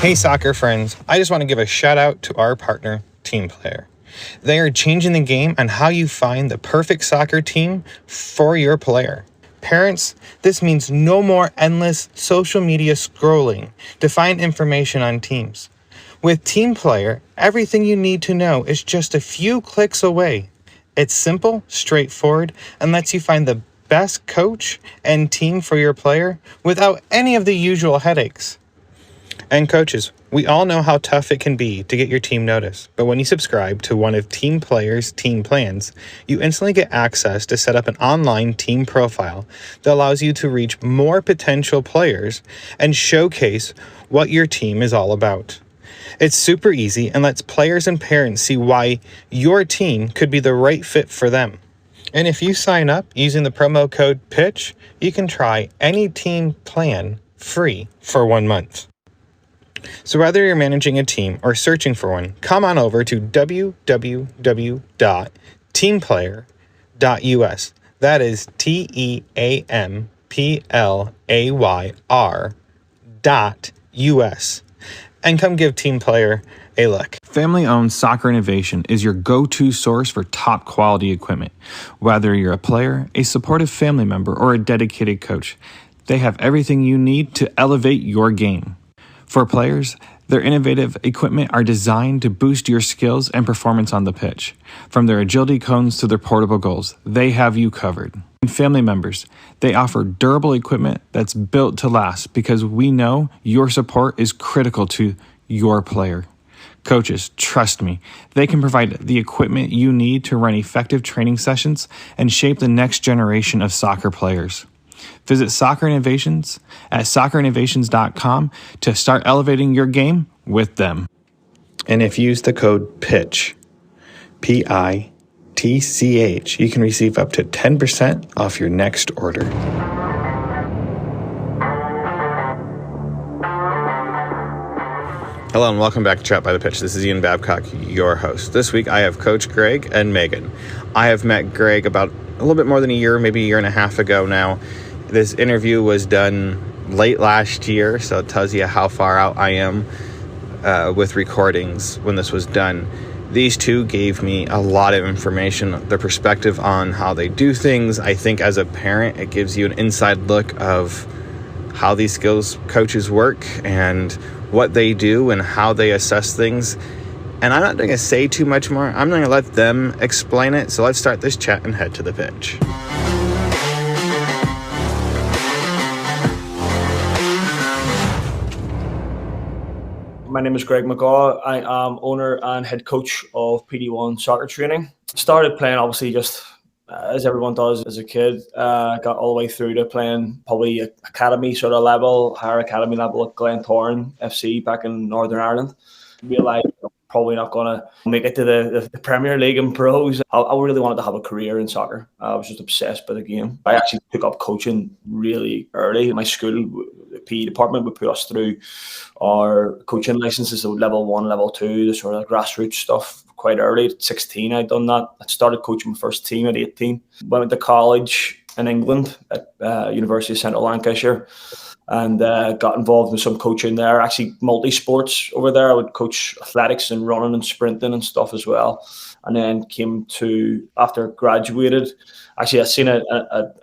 Hey soccer friends, I just want to give a shout out to our partner, Team Player. They are changing the game on how you find the perfect soccer team for your player. Parents, this means no more endless social media scrolling to find information on teams. With Team Player, everything you need to know is just a few clicks away. It's simple, straightforward, and lets you find the best coach and team for your player without any of the usual headaches. And coaches, we all know how tough it can be to get your team noticed, but when you subscribe to one of Team Player's team plans, you instantly get access to set up an online team profile that allows you to reach more potential players and showcase what your team is all about. It's super easy and lets players and parents see why your team could be the right fit for them. And if you sign up using the promo code PITCH, you can try any team plan free for 1 month. So whether you're managing a team or searching for one, come on over to www.teamplayer.us. That is TEAMPLAYR.US. And come give Team Player a look. Family-owned Soccer Innovation is your go-to source for top quality equipment. Whether you're a player, a supportive family member, or a dedicated coach, they have everything you need to elevate your game. For players, their innovative equipment are designed to boost your skills and performance on the pitch. From their agility cones to their portable goals, they have you covered. And family members, they offer durable equipment that's built to last because we know your support is critical to your player. Coaches, trust me, they can provide the equipment you need to run effective training sessions and shape the next generation of soccer players. Visit Soccer Innovations at soccerinnovations.com to start elevating your game with them. And if you use the code PITCH, PITCH, you can receive up to 10% off your next order. Hello and welcome back to Chat by the Pitch. This is Ian Babcock, your host. This week I have Coach Gregg and Meagan. I have met Gregg about a little bit more than a year, maybe a year and a half ago now. This interview was done late last year, so it tells you how far out I am with recordings when this was done. These two gave me a lot of information, their perspective on how they do things. I think as a parent, it gives you an inside look of how these skills coaches work and what they do and how they assess things. And I'm not going to say too much more. I'm going to let them explain it. So let's start this chat and head to the pitch. My name is Gregg Meagan. I am owner and head coach of PD1 Soccer Training. Started playing obviously just as everyone does as a kid. Got all the way through to playing probably academy sort of level, higher academy level at Glentoran FC back in Northern Ireland. Realised I'm probably not going to make it to the Premier League and pros. I really wanted to have a career in soccer. I was just obsessed by the game. I actually took up coaching really early. My school, the PE department, would put us through our coaching licenses, so level 1, level 2, the sort of grassroots stuff quite early. At 16, I'd done that. I started coaching my first team at 18. Went to college in England at University of Central Lancashire and got involved in some coaching there. Actually, multi-sports over there. I would coach athletics and running and sprinting and stuff as well. And then came to, after graduated, actually I seen a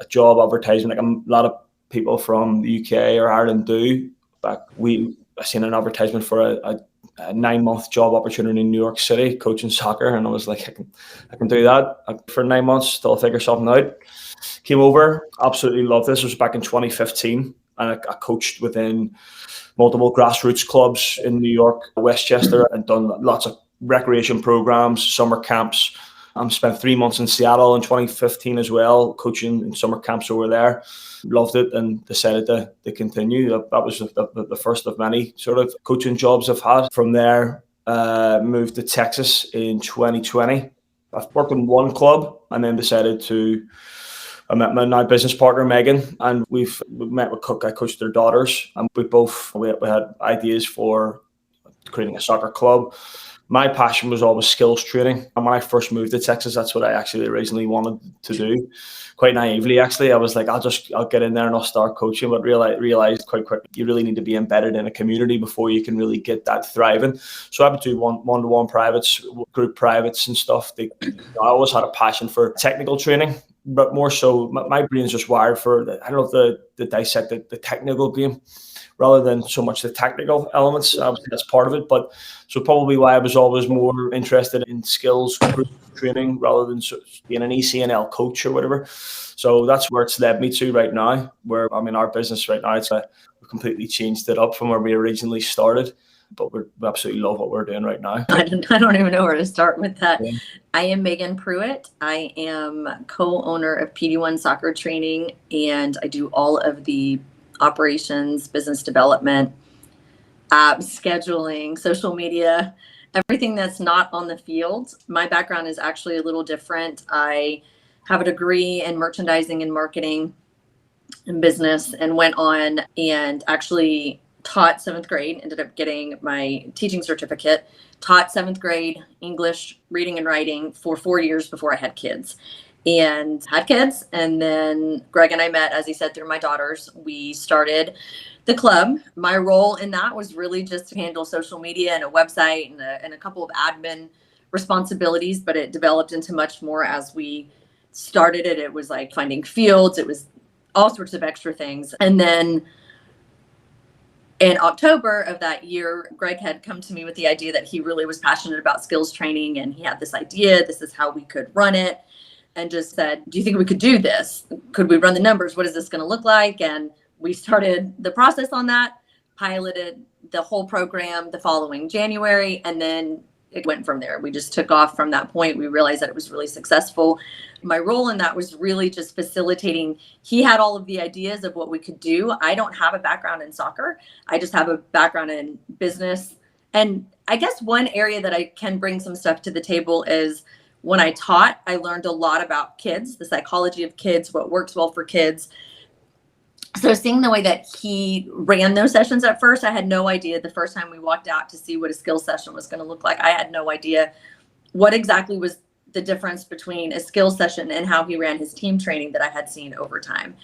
job advertisement like a lot of people from the UK or Ireland do. I seen an advertisement for a 9-month job opportunity in New York City coaching soccer, and I was like, I can do that for 9 months till I figure something out. Came over, absolutely loved this. It was back in 2015, and I coached within multiple grassroots clubs in New York, Westchester, and done lots of recreation programs, summer camps. Spent 3 months in Seattle in 2015 as well, coaching in summer camps over there. Loved it and decided to continue. That was the first of many sort of coaching jobs I've had. From there, moved to Texas in 2020. I've worked in one club and then I met my now business partner, Meagan, and we met with Cook. I coached their daughters, and we had ideas for creating a soccer club. my passion was always skills training. And when I first moved to Texas, that's what I actually originally wanted to do. Quite naively, actually, I was like, I'll get in there and I'll start coaching, but realized quite quickly you really need to be embedded in a community before you can really get that thriving. So I would do one-to-one privates, group privates and stuff. I always had a passion for technical training, but more so my brain's just wired for, I don't know, the dissect the technical game rather than so much the technical elements. Obviously, that's part of it. But so probably why I was always more interested in skills group training rather than being an ECNL coach or whatever. So that's where it's led me to right now, where, I mean, our business right now, we've completely changed it up from where we originally started. But we absolutely love what we're doing right now. I don't even know where to start with that. Yeah. I am Meagan Prewitt. I am co-owner of PD1 Soccer Training, and I do all of the operations, business development, apps, scheduling, social media, everything that's not on the field. My background is actually a little different. I have a degree in merchandising and marketing and business, and went on and actually taught 7th grade, ended up getting my teaching certificate, taught 7th grade English, reading and writing for 4 years before I had kids. And had kids. And then Gregg and I met, as he said, through my daughters. We started the club. My role in that was really just to handle social media and a website and a couple of admin responsibilities, but it developed into much more as we started it. It was like finding fields. It was all sorts of extra things. And then in October of that year, Gregg had come to me with the idea that he really was passionate about skills training, and he had this idea, this is how we could run it, and just said, do you think we could do this? Could we run the numbers? What is this going to look like? And we started the process on that, piloted the whole program the following January, and then it went from there. We just took off from that point. We realized that it was really successful. My role in that was really just facilitating. He had all of the ideas of what we could do. I don't have a background in soccer. I just have a background in business. And I guess one area that I can bring some stuff to the table is when I taught, I learned a lot about kids, the psychology of kids, what works well for kids. So seeing the way that he ran those sessions at first, I had no idea. The first time we walked out to see what a skills session was going to look like, I had no idea what exactly was the difference between a skills session and how he ran his team training that I had seen over time.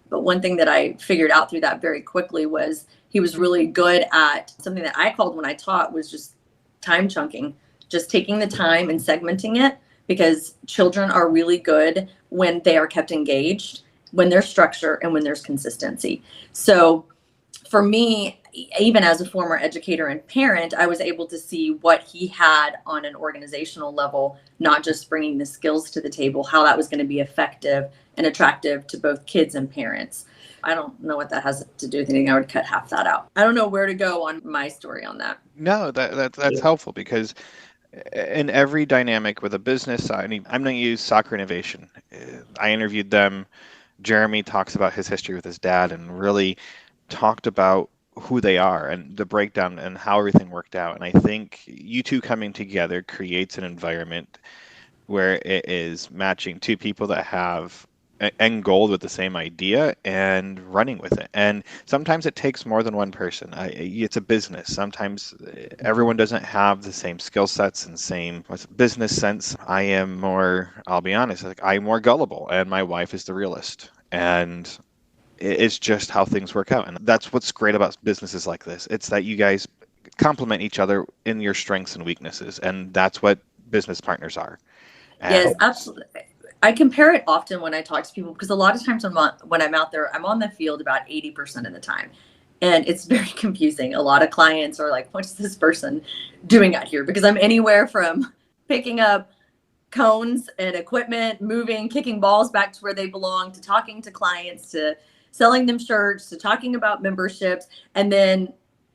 But one thing that I figured out through that very quickly was he was really good at something that I called when I taught was just time chunking, just taking the time and segmenting it, because children are really good when they are kept engaged, when there's structure, and when there's consistency. So for me, even as a former educator and parent, I was able to see what he had on an organizational level, not just bringing the skills to the table, how that was going to be effective and attractive to both kids and parents. I don't know what that has to do with anything. I would cut half that out. I don't know where to go on my story on that. No, that's helpful, because in every dynamic with a business, I'm going to use Soccer Innovation. I interviewed them. Jeremy talks about his history with his dad and really talked about who they are and the breakdown and how everything worked out. And I think you two coming together creates an environment where it is matching two people that have end goal with the same idea and running with it. And sometimes it takes more than one person. It's a business. Sometimes everyone doesn't have the same skill sets and same business sense. I am more, I'll be honest, I'm more gullible, and my wife is the realist. And it's just how things work out. And that's what's great about businesses like this. It's that you guys complement each other in your strengths and weaknesses. And that's what business partners are. Yes, absolutely. I compare it often when I talk to people, because a lot of times when I'm out there, I'm on the field about 80% of the time. And it's very confusing. A lot of clients are like, what's this person doing out here? Because I'm anywhere from picking up cones and equipment, moving, kicking balls back to where they belong, to talking to clients, to selling them shirts, to talking about memberships. And then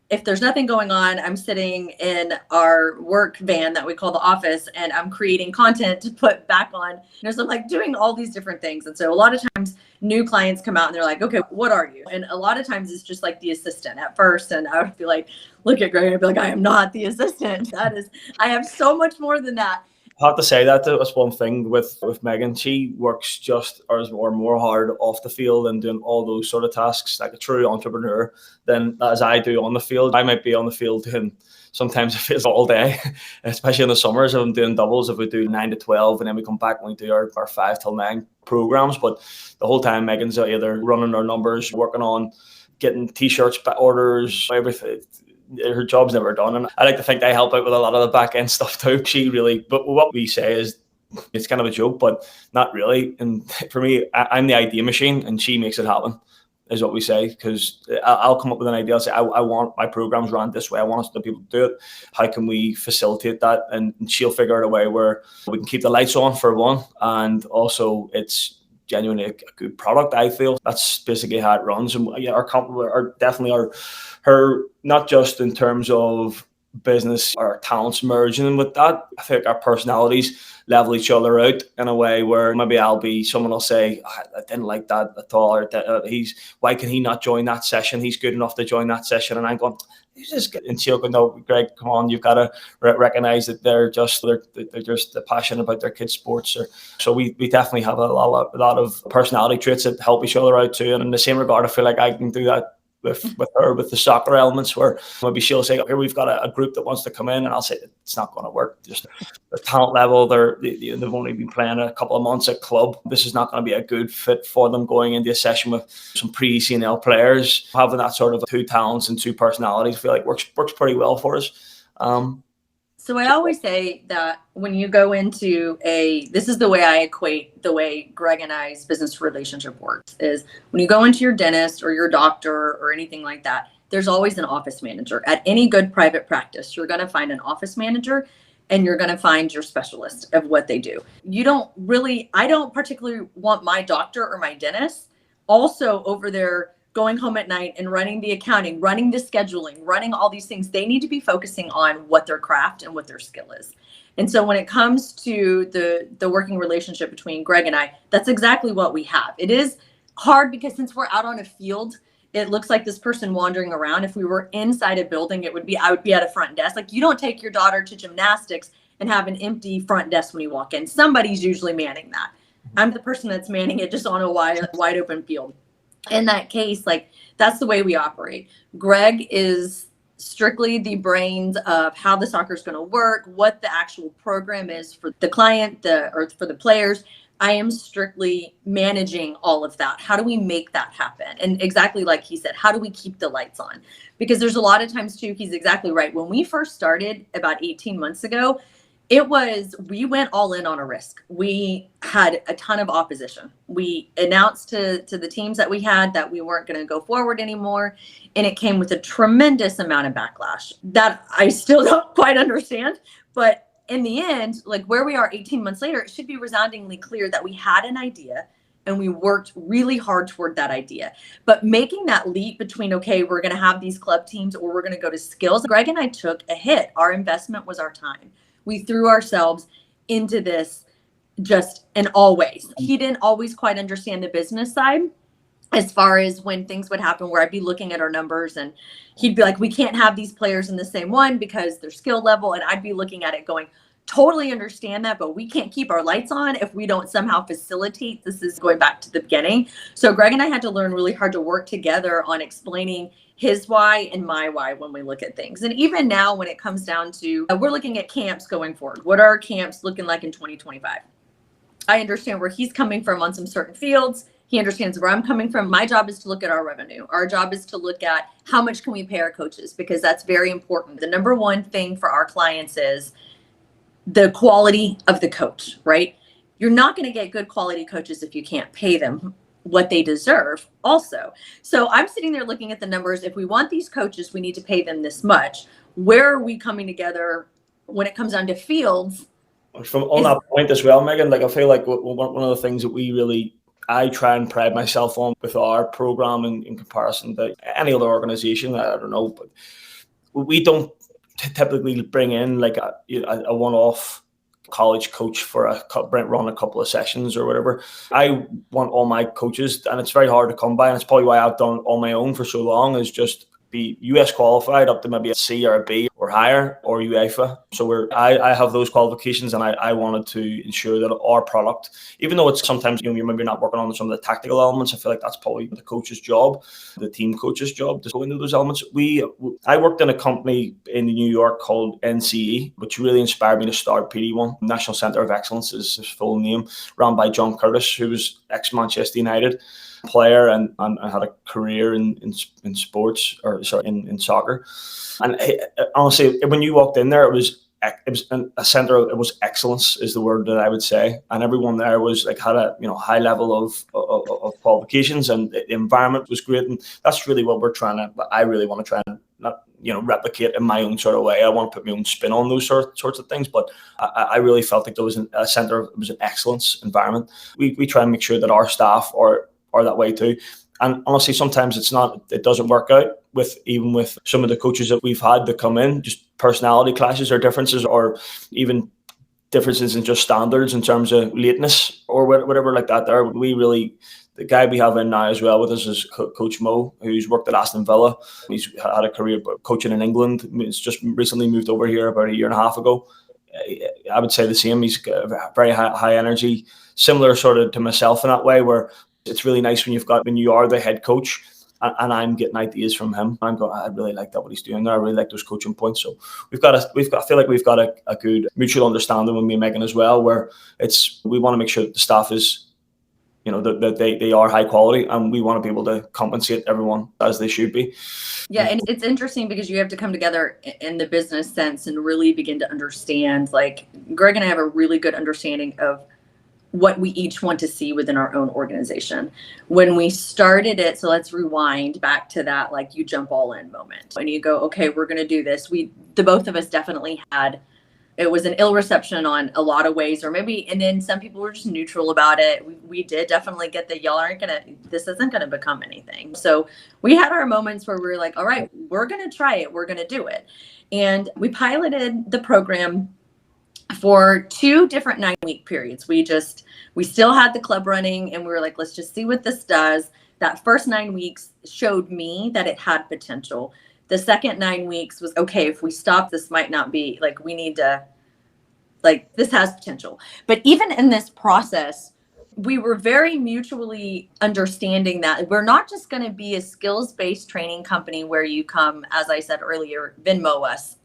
if there's nothing going on, I'm sitting in our work van that we call the office, and I'm creating content to put back on. So I'm like doing all these different things. And so a lot of times new clients come out and they're like, okay, what are you? And a lot of times it's just like the assistant at first. And I would be like, look at Gregg, and I'd be like, I am not the assistant. I have so much more than that. I have to say that's one thing with Meagan. She works just or more hard off the field and doing all those sort of tasks like a true entrepreneur than as I do on the field. I might be on the field doing sometimes it feels all day, especially in the summers. If I'm doing doubles, if we do 9 to 12, and then we come back and we do our 5 till 9 programs. But the whole time, Megan's either running our numbers, working on getting t-shirts, orders, everything. Her job's never done, and I like to think I help out with a lot of the back end stuff too. But what we say is, it's kind of a joke, but not really. And for me, I'm the idea machine, and she makes it happen, is what we say. Because I'll come up with an idea. I'll say, I want my programs run this way. I want us to be able to do it. How can we facilitate that? And she'll figure out a way where we can keep the lights on, for one, and also it's genuinely a good product. I feel that's basically how it runs. And yeah, our company are definitely her, not just in terms of business, our talents merging with that. I think our personalities level each other out in a way where maybe someone will say, I didn't like that at all, or why can he not join that session? He's good enough to join that session. And I'm going, he's just good. And she'll go, no, Greg, come on, you've got to recognize that they're just passionate about their kids' sports. So we definitely have a lot of personality traits that help each other out too. And in the same regard, I feel like I can do that with her, with the soccer elements, where maybe she'll say, here, we've got a group that wants to come in, and I'll say, it's not going to work. Just the talent level, they've only been playing a couple of months at club. This is not going to be a good fit for them going into a session with some pre-ECNL players. Having that sort of two talents and two personalities, I feel like works pretty well for us. So I always say that when you go into this is the way I equate the way Greg and I's business relationship works, is when you go into your dentist or your doctor or anything like that, there's always an office manager. At any good private practice, you're going to find an office manager, and you're going to find your specialist of what they do. I don't particularly want my doctor or my dentist also over there going home at night and running the accounting, running the scheduling, running all these things. They need to be focusing on what their craft and what their skill is. And so when it comes to the working relationship between Greg and I, that's exactly what we have. It is hard because since we're out on a field, it looks like this person wandering around. If we were inside a building, I would be at a front desk. Like, you don't take your daughter to gymnastics and have an empty front desk when you walk in. Somebody's usually manning that. I'm the person that's manning it just on a wide open field. In that case, like, that's the way we operate. Greg is strictly the brains of how the soccer is going to work, what the actual program is for the client, or for the players. I am strictly managing all of that. How do we make that happen? And exactly like he said, how do we keep the lights on? Because there's a lot of times too, he's exactly right. When we first started about 18 months ago, we went all in on a risk. We had a ton of opposition. We announced to the teams that we had that we weren't going to go forward anymore. And it came with a tremendous amount of backlash that I still don't quite understand. But in the end, like where we are 18 months later, it should be resoundingly clear that we had an idea and we worked really hard toward that idea. But making that leap between, okay, we're going to have these club teams or we're going to go to skills, Greg and I took a hit. Our investment was our time. We threw ourselves into this just in all ways. He didn't always quite understand the business side as far as when things would happen where I'd be looking at our numbers and he'd be like, we can't have these players in the same one because their skill level. And I'd be looking at it going, totally understand that, but we can't keep our lights on if we don't somehow facilitate. This is going back to the beginning. So Greg and I had to learn really hard to work together on explaining his why and my why when we look at things. And even now when it comes down to, we're looking at camps going forward. What are our camps looking like in 2025? I understand where he's coming from on some certain fields. He understands where I'm coming from. My job is to look at our revenue. Our job is to look at how much can we pay our coaches, because that's very important. The number one thing for our clients is the quality of the coach, right? You're not going to get good quality coaches if you can't pay them what they deserve also. So I'm sitting there looking at the numbers. If we want these coaches, we need to pay them this much. Where are we coming together when it comes down to fields? From on that point as well, Megan, like I feel like one of the things that I try and pride myself on with our program in comparison to any other organization, I don't know, but we don't typically bring in like a one-off college coach for run a couple of sessions or whatever. I want all my coaches, and it's very hard to come by, and it's probably why I've done it on my own for so long, is just be US qualified up to maybe a C or a B, or higher or UEFA. So I have those qualifications, and I wanted to ensure that our product, even though it's sometimes, you're maybe not working on some of the tactical elements, I feel like that's probably the coach's job, the team coach's job, to go into those elements. I worked in a company in New York called NCE, which really inspired me to start PD1. National Centre of Excellence is his full name, run by John Curtis, who was ex-Manchester United player and had a career in sports, or sorry, in soccer. And honestly, when you walked in there, it was a center. It was excellence, is the word that I would say, and everyone there was like, had a high level of qualifications, and the environment was great. And that's really what I really want to try and not replicate in my own sort of way. I want to put my own spin on those sorts of things, but I really felt like there was a center. It was an excellence environment. We try and make sure that our staff are that way too. And honestly, sometimes it doesn't work out with some of the coaches that we've had that come in, just personality clashes or differences, or even differences in just standards in terms of lateness or whatever like that. The guy we have in now as well with us is Coach Mo, who's worked at Aston Villa. He's had a career coaching in England. He's just recently moved over here about a year and a half ago. I would say the same. He's got a very high energy, similar sort of to myself in that way, where it's really nice when you are the head coach and I'm getting ideas from him. I'm going, I really like that, what he's doing there. I really like those coaching points. So I feel like we've got a good mutual understanding with me and Megan as well, where we want to make sure that the staff is, that they are high quality, and we want to be able to compensate everyone as they should be. Yeah, and it's interesting because you have to come together in the business sense and really begin to understand, like Gregg and I have a really good understanding of what we each want to see within our own organization. When we started it, so let's rewind back to that, like you jump all in moment. And you go, okay, we're going to do this. The both of us definitely it was an ill reception on a lot of ways, or maybe, and then some people were just neutral about it. We did definitely get this isn't going to become anything. So we had our moments where we were like, all right, we're going to try it. We're going to do it. And we piloted the program for 2 different 9-week periods. We still had the club running, and we were like, let's just see what this does. That first 9 weeks showed me that it had potential. The second 9 weeks was, okay, if we stop, this might not be, like, we need to, like, this has potential. But even in this process, we were very mutually understanding that we're not just going to be a skills-based training company where you come, as I said earlier, Venmo us.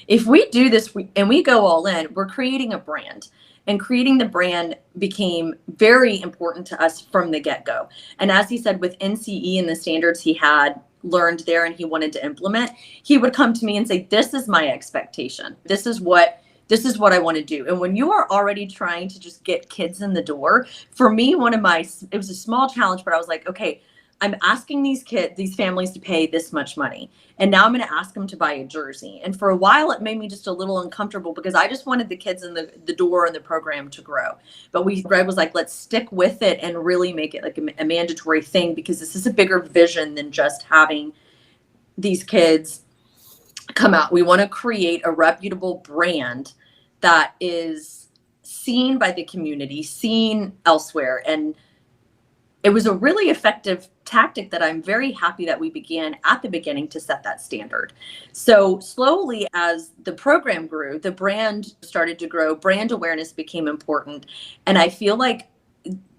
If we do this and we go all in, we're creating a brand, and creating the brand became very important to us from the get-go. And as he said, with NCE and the standards he had learned there and he wanted to implement, he would come to me and say, this is my expectation. This is what I want to do. And when you are already trying to just get kids in the door, for me, it was a small challenge, but I was like, okay, I'm asking these families to pay this much money. And now I'm going to ask them to buy a jersey. And for a while, it made me just a little uncomfortable because I just wanted the kids in the door and the program to grow. But Gregg was like, let's stick with it and really make it like a mandatory thing, because this is a bigger vision than just having these kids come out. We want to create a reputable brand that is seen by the community, seen elsewhere. And it was a really effective tactic that I'm very happy that we began at the beginning to set that standard. So slowly, as the program grew, the brand started to grow, brand awareness became important. And I feel like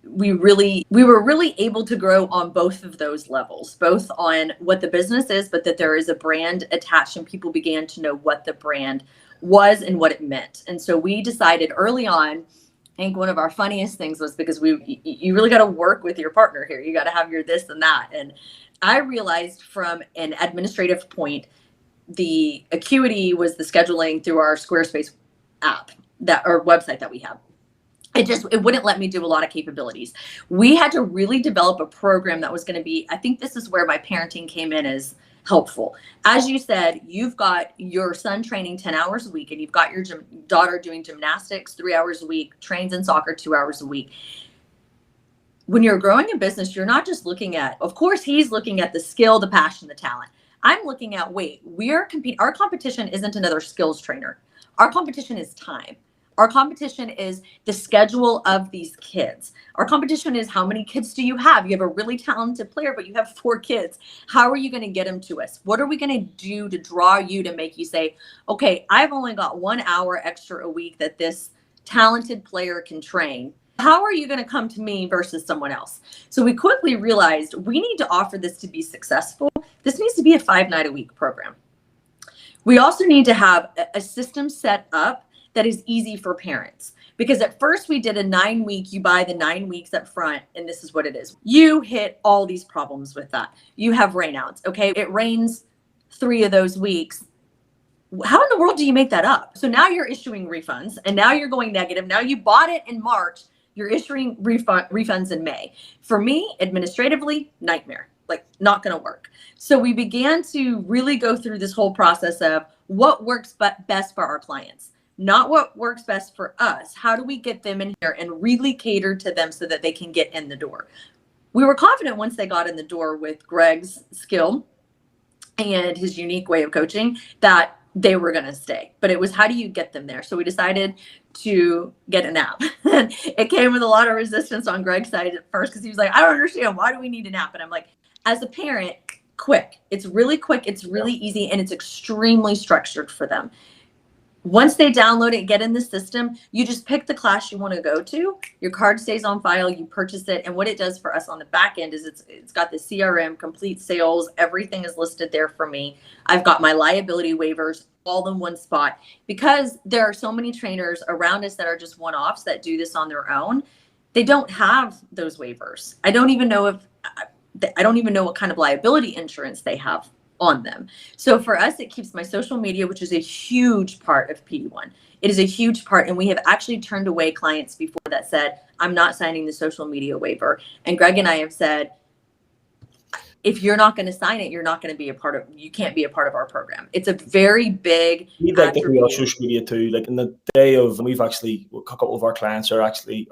we were really able to grow on both of those levels, both on what the business is, but that there is a brand attached, and people began to know what the brand was and what it meant. And so we decided early on, I think one of our funniest things was, because you really got to work with your partner here. You got to have your this and that. And I realized from an administrative point, the acuity was the scheduling through our Squarespace app or website that we have. It wouldn't let me do a lot of capabilities. We had to really develop a program that was going to be, I think this is where my parenting came in as helpful. As you said, you've got your son training 10 hours a week, and you've got your daughter doing gymnastics 3 hours a week, trains in soccer 2 hours a week. When you're growing a business, you're not just looking at, of course, he's looking at the skill, the passion, the talent. I'm looking at, wait, our competition isn't another skills trainer. Our competition is time. Our competition is the schedule of these kids. Our competition is how many kids do you have? You have a really talented player, but you have 4 kids. How are you going to get them to us? What are we going to do to draw you to make you say, okay, I've only got 1 hour extra a week that this talented player can train. How are you going to come to me versus someone else? So we quickly realized we need to offer this to be successful. This needs to be a 5-night-a-week program. We also need to have a system set up that is easy for parents. Because at first we did a 9-week, you buy the 9 weeks up front, and this is what it is. You hit all these problems with that. You have rainouts, okay? It rains 3 of those weeks. How in the world do you make that up? So now you're issuing refunds, and now you're going negative. Now you bought it in March, you're issuing refunds in May. For me, administratively, nightmare, like not gonna work. So we began to really go through this whole process of what works best for our clients, not what works best for us. How do we get them in here and really cater to them so that they can get in the door? We were confident once they got in the door with Gregg's skill and his unique way of coaching that they were going to stay, but it was, how do you get them there? So we decided to get an app. It came with a lot of resistance on Gregg's side at first, because he was like, I don't understand. Why do we need an app? And I'm like, as a parent, quick. It's really quick. It's really easy. And it's extremely structured for them. Once they download it, get in the system, you just pick the class you want to go to. Your card stays on file, you purchase it. And what it does for us on the back end is it's got the CRM, complete sales, everything is listed there for me. I've got my liability waivers all in one spot, because there are so many trainers around us that are just one-offs that do this on their own. They don't have those waivers. I don't even know what kind of liability insurance they have on them. So for us, it keeps my social media, which is a huge part of PD1. It is a huge part. And we have actually turned away clients before that said, I'm not signing the social media waiver. And Gregg and I have said, if you're not going to sign it, you're not going to be you can't be a part of our program. It's a very big We like to do our social media too. Like in the day of, we've actually, a couple of our clients are actually,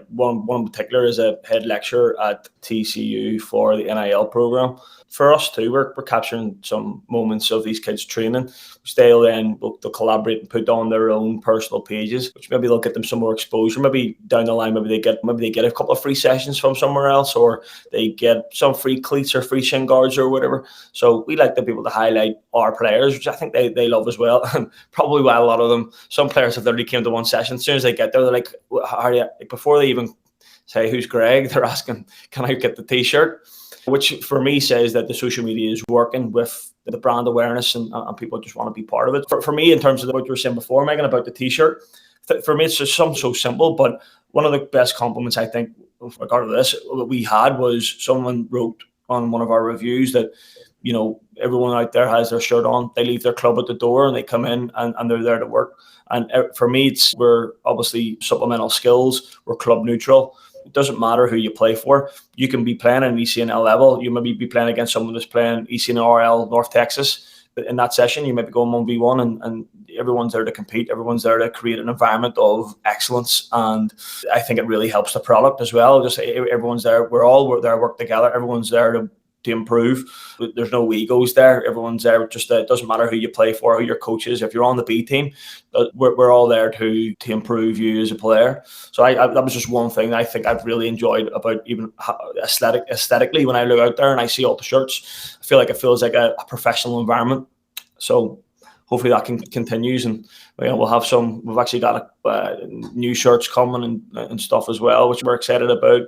one in particular is a head lecturer at TCU for the NIL program. For us too, we're capturing some moments of these kids training, which they'll collaborate and put on their own personal pages, which maybe they'll get them some more exposure. Maybe down the line, maybe they get a couple of free sessions from somewhere else, or they get some free cleats or free shin guards or whatever. So we like to be able to highlight our players, which I think they love as well. And probably why a lot of them, some players have literally came to one session. As soon as they get there, they're like, how are you? Like, before they even say who's Gregg, they're asking, can I get the t-shirt? Which for me says that the social media is working with the brand awareness, and people just want to be part of it. For me, in terms of what you were saying before, Megan, about the t-shirt, for me, it's just something so simple. But one of the best compliments I think with regard to this that we had was someone wrote on one of our reviews that, you know, everyone out there has their shirt on. They leave their club at the door and they come in and they're there to work. And for me, we're obviously supplemental skills. We're club neutral. It doesn't matter who you play for. You can be playing at an ECNL level. You maybe be playing against someone that's playing ECNRL North Texas. But in that session, you might be going 1v1, and everyone's there to compete. Everyone's there to create an environment of excellence. And I think it really helps the product as well. Just everyone's there. We're all there to work together. Everyone's there to improve. There's no egos there. Everyone's there. Just it doesn't matter who you play for, who your coach is. If you're on the B team, we're all there to improve you as a player. So that was just one thing I think I've really enjoyed about even aesthetically when I look out there and I see all the shirts. I feel like it feels like a professional environment. So hopefully that continues, and we'll have some. We've actually got new shirts coming and stuff as well, which we're excited about.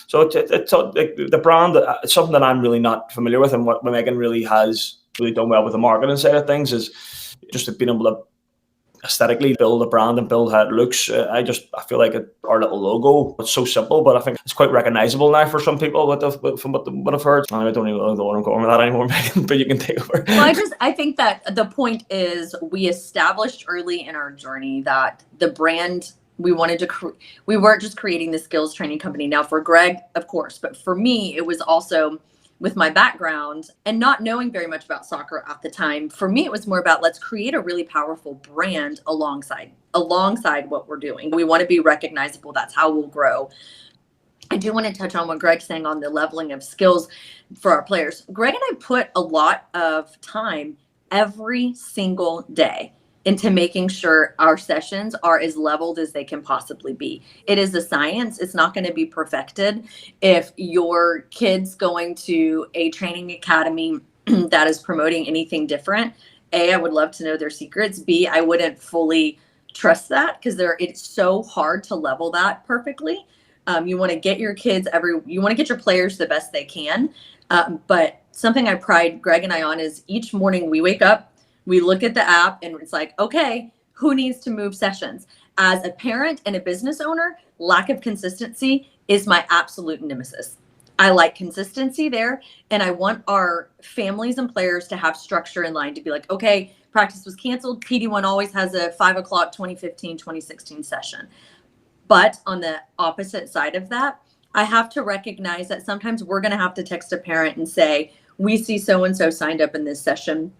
So it's the brand, it's something that I'm really not familiar with, and what Megan really has really done well with the marketing side of things is just being able to aesthetically build a brand and build how it looks. I feel like our little logo, it's so simple, but I think it's quite recognizable now for some people from what I've heard. I don't even know where I'm going with that anymore, Megan, but you can take over. Well, I think that the point is we established early in our journey that the brand we weren't just creating the skills training company. Now for Gregg, of course, but for me, it was also with my background and not knowing very much about soccer at the time. For me, it was more about let's create a really powerful brand alongside what we're doing. We want to be recognizable. That's how we'll grow. I do want to touch on what Gregg's saying on the leveling of skills for our players. Gregg and I put a lot of time every single day into making sure our sessions are as leveled as they can possibly be. It is a science. It's not going to be perfected. If your kid's going to a training academy that is promoting anything different, A, I would love to know their secrets. B, I wouldn't fully trust that because it's so hard to level that perfectly. You want to get your kids you want to get your players the best they can. But something I pride Gregg and I on is each morning we wake up, we look at the app, and it's like, okay, who needs to move sessions? As a parent and a business owner, lack of consistency is my absolute nemesis. I like consistency there, and I want our families and players to have structure in line to be like, okay, practice was canceled. PD1 always has a 5 o'clock 2015, 2016 session. But on the opposite side of that, I have to recognize that sometimes we're going to have to text a parent and say, we see so-and-so signed up in this session.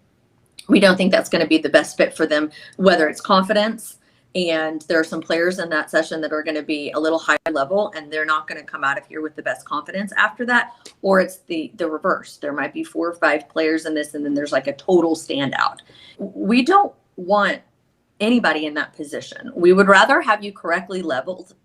We don't think that's going to be the best fit for them, whether it's confidence. And there are some players in that session that are going to be a little higher level, and they're not going to come out of here with the best confidence after that. Or it's the reverse. There might be 4 or 5 players in this, and then there's like a total standout. We don't want anybody in that position. We would rather have you correctly leveled.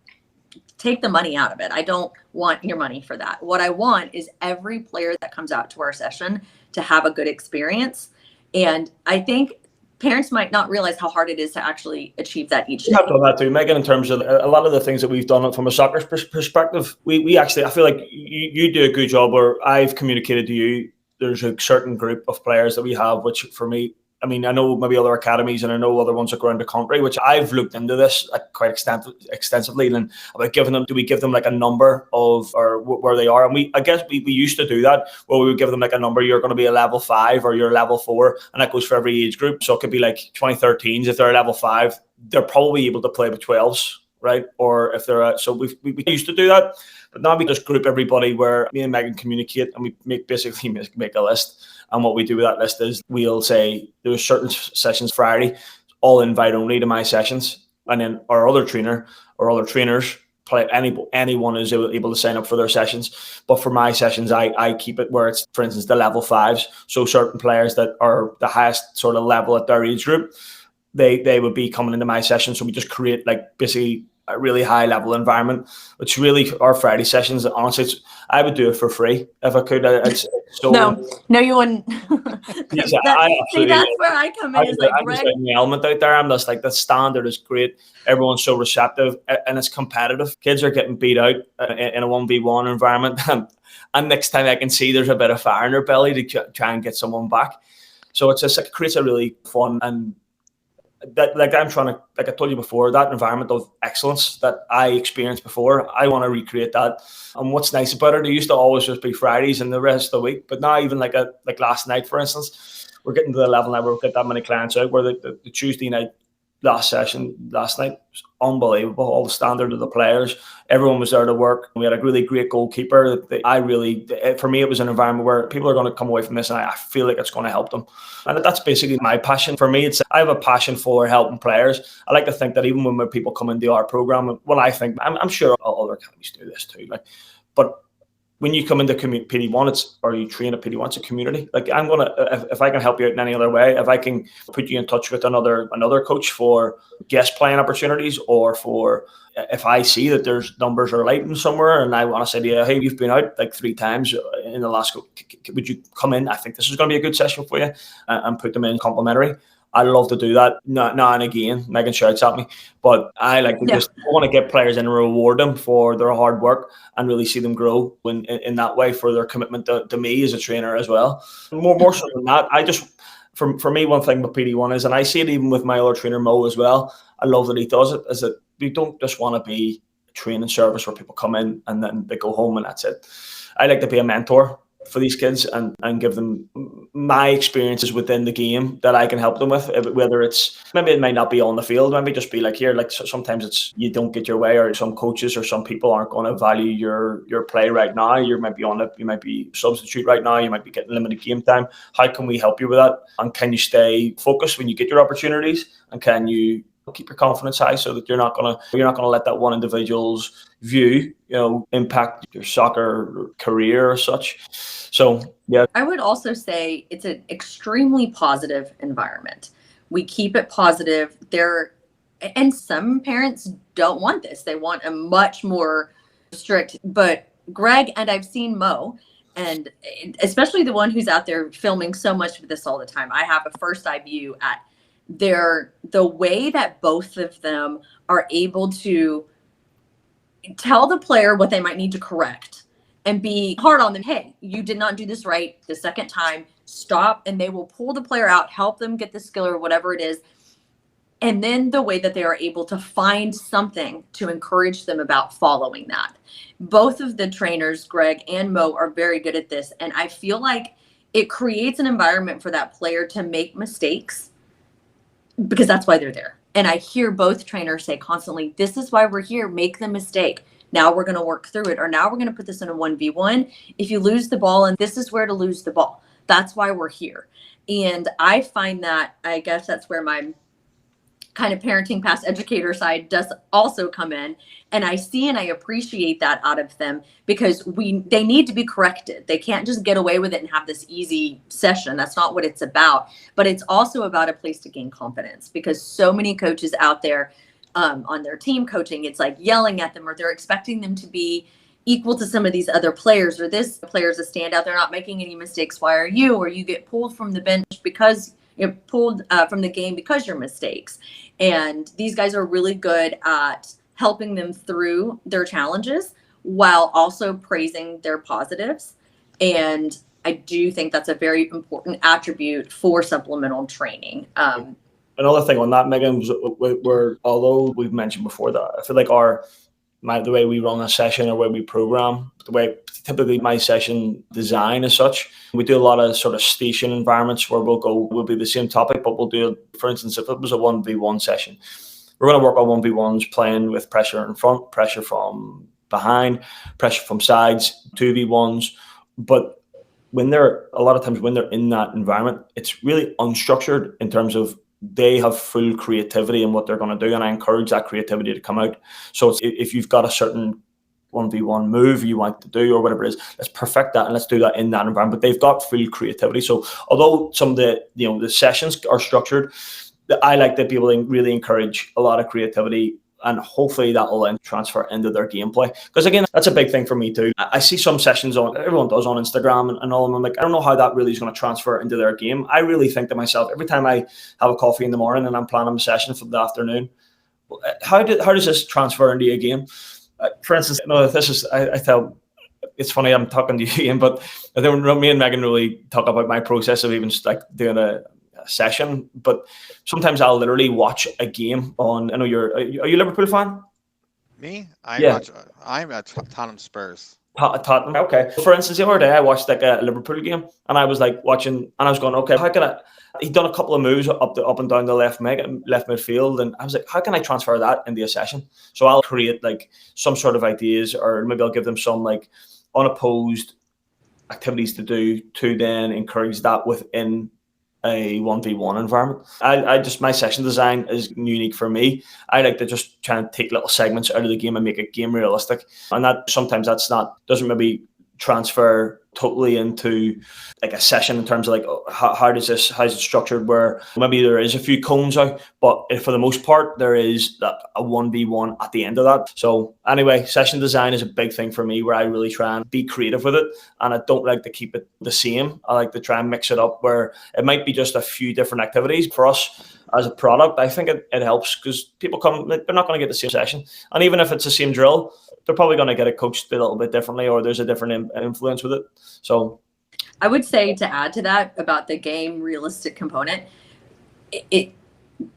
Take the money out of it. I don't want your money for that. What I want is every player that comes out to our session to have a good experience. And I think parents might not realize how hard it is to actually achieve that each day. I've done that too, Megan, in terms of a lot of the things that we've done from a soccer perspective. We actually, I feel like you do a good job where I've communicated to you, there's a certain group of players that we have, which for me, I mean, I know maybe other academies and I know other ones that go around the country, which I've looked into this quite extensively, and about do we give them like a number of or where they are? And I guess we used to do that, where we would give them like a number. You're going to be a level 5 or you're level 4, and that goes for every age group. So it could be like 2013s. If they're a level 5, they're probably able to play with 12s, right? Or if they're so we used to do that, but now we just group everybody where me and Megan communicate, and we make a list. And what we do with that list is we'll say there's certain sessions Friday, all invite only to my sessions. And then our other trainer or other trainers, play anyone is able to sign up for their sessions. But for my sessions, I keep it where it's, for instance, the level 5s. So certain players that are the highest sort of level at their age group, they would be coming into my session. So we just create like basically a really high level environment, which really our Friday sessions, honestly, I would do it for free if I could. No, you wouldn't. Yes, that's where I come in. I'm just like the element out there. I'm just like, the standard is great. Everyone's so receptive, and it's competitive. Kids are getting beat out in a 1v1 environment, and next time I can see there's a bit of fire in their belly to try and get someone back. So it creates a really fun and that, like I'm trying to, like I told you before, that environment of excellence that I experienced before, I want to recreate that. And what's nice about it used to always just be Fridays and the rest of the week, but now even like last night, for instance, we're getting to the level now where we've got that many clients out, where the Tuesday night last night was unbelievable. All the standard of the players, everyone was there to work. We had a really great goalkeeper. For me, it was an environment where people are going to come away from this, and I feel like it's going to help them. And that's basically my passion. For me, I have a passion for helping players. I like to think that even when people come into our program, I'm sure all other academies do this too. But when you come into PD1, or you train at PD1, it's a community. Like if I can help you out in any other way, if I can put you in touch with another coach for guest playing opportunities, or for if I see that there's numbers are lighting somewhere, and I want to say to you, hey, you've been out like 3 times in the last, would you come in? I think this is going to be a good session for you, and put them in complimentary. I love to do that now and again. Megan shouts at me, but I like to just want to get players in and reward them for their hard work and really see them grow in that way, for their commitment to me as a trainer as well. More so than that, for me, one thing with PD1 is, and I see it even with my other trainer Mo as well, I love that he does it, is that we don't just want to be a training service where people come in and then they go home and that's it. I like to be a mentor for these kids and give them my experiences within the game that I can help them with, whether it's, maybe it might not be on the field, maybe just be like here, like sometimes it's you don't get your way, or some coaches or some people aren't going to value your play right now. You might be substitute right now, you might be getting limited game time. How can we help you with that? And can you stay focused when you get your opportunities? And can you keep your confidence high so that you're not gonna let that one individual's view, impact your soccer career or such. So yeah. I would also say it's an extremely positive environment. We keep it positive. And some parents don't want this. They want a much more strict, but Gregg, and I've seen Mo, and especially the one who's out there filming so much of this all the time. I have a first eye view at the way that both of them are able to tell the player what they might need to correct and be hard on them. Hey, you did not do this right the second time. Stop. And they will pull the player out, help them get the skill or whatever it is. And then the way that they are able to find something to encourage them about following that. Both of the trainers, Gregg and Mo, are very good at this. And I feel like it creates an environment for that player to make mistakes because that's why they're there. And I hear both trainers say constantly, this is why we're here. Make the mistake. Now we're going to work through it. Or now we're going to put this in a 1v1. If you lose the ball, and this is where to lose the ball. That's why we're here. And I find that, I guess that's where my kind of parenting past educator side does also come in. And I see and I appreciate that out of them because they need to be corrected. They can't just get away with it and have this easy session. That's not what it's about. But it's also about a place to gain confidence because so many coaches out there on their team coaching, it's like yelling at them or they're expecting them to be equal to some of these other players, or this player's a standout. They're not making any mistakes. Why are you? Or you get pulled from the bench because you're pulled from the game because your mistakes. And these guys are really good at helping them through their challenges while also praising their positives. And I do think that's a very important attribute for supplemental training. Another thing on that, Megan, was although we've mentioned before that, I feel like the way we run a session or way we program, the way typically my session design is such, we do a lot of sort of station environments where we'll be the same topic, but we'll do, for instance, if it was a 1v1 session, we're going to work on 1v1s playing with pressure in front, pressure from behind, pressure from sides, 2v1s. But a lot of times when they're in that environment, it's really unstructured in terms of they have full creativity in what they're going to do, and I encourage that creativity to come out. So if you've got a certain 1v1 move you want to do or whatever it is, let's perfect that and let's do that in that environment. But they've got full creativity. So although some of the sessions are structured, I like to be able to really encourage a lot of creativity, and hopefully that will then transfer into their gameplay. Because again, that's a big thing for me too. I see some sessions everyone does on Instagram and all of them. I'm like, I don't know how that really is going to transfer into their game. I really think to myself, every time I have a coffee in the morning and I'm planning a session for the afternoon, how does this transfer into a game? For instance, I tell, it's funny, I'm talking to you, Ian, but I think me and Megan really talk about my process of even like doing a session, but sometimes I'll literally watch a game on. I know are you a Liverpool fan? Me? I'm a Tottenham Spurs. Tottenham. Okay. For instance, the other day I watched like a Liverpool game, and I was like watching, and I was going, okay, how can I? He'd done a couple of moves up and down the left midfield, and I was like, how can I transfer that into a session? So I'll create like some sort of ideas, or maybe I'll give them some like unopposed activities to do to then encourage that within a 1v1 environment. My session design is unique for me. I like to just try and take little segments out of the game and make it game realistic. And that sometimes doesn't maybe transfer totally into like a session in terms of like how's it structured, where maybe there is a few cones out, but for the most part there is a 1v1 at the end of that. So anyway, session design is a big thing for me, where I really try and be creative with it, and I don't like to keep it the same. I like to try and mix it up, where it might be just a few different activities. For us as a product, I think it helps, because people come, they're not going to get the same session, and even if it's the same drill, they're probably going to get it coached a little bit differently, or there's a different influence with it. So I would say, to add to that about the game realistic component,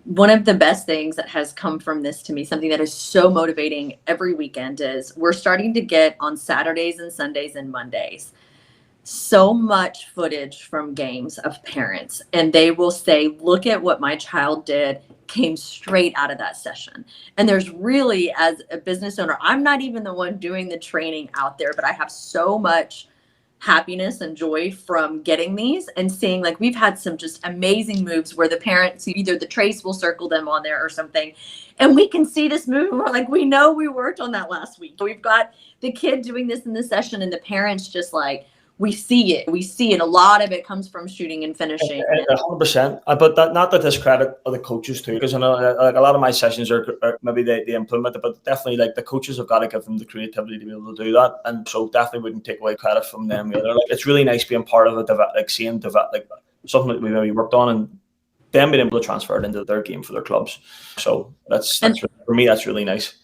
one of the best things that has come from this to me, something that is so motivating every weekend, is we're starting to get on Saturdays and Sundays and Mondays so much footage from games of parents, and they will say, look at what my child did, came straight out of that session. And there's really, as a business owner, I'm not even the one doing the training out there, but I have so much happiness and joy from getting these and seeing, like, we've had some just amazing moves where the parents, either the trace will circle them on there or something, and we can see this move, and we're like, we know we worked on that last week. We've got the kid doing this in the session, and the parents just like we see it. We see it. A lot of it comes from shooting and finishing. 100%. But that, not to discredit other coaches too, because I know like a lot of my sessions are maybe they implement it, but definitely like the coaches have got to give them the creativity to be able to do that. And so definitely wouldn't take away credit from them either. Like, it's really nice being part of it, like seeing like something that we maybe worked on and them being able to transfer it into their game for their clubs. So that's for me, that's really nice.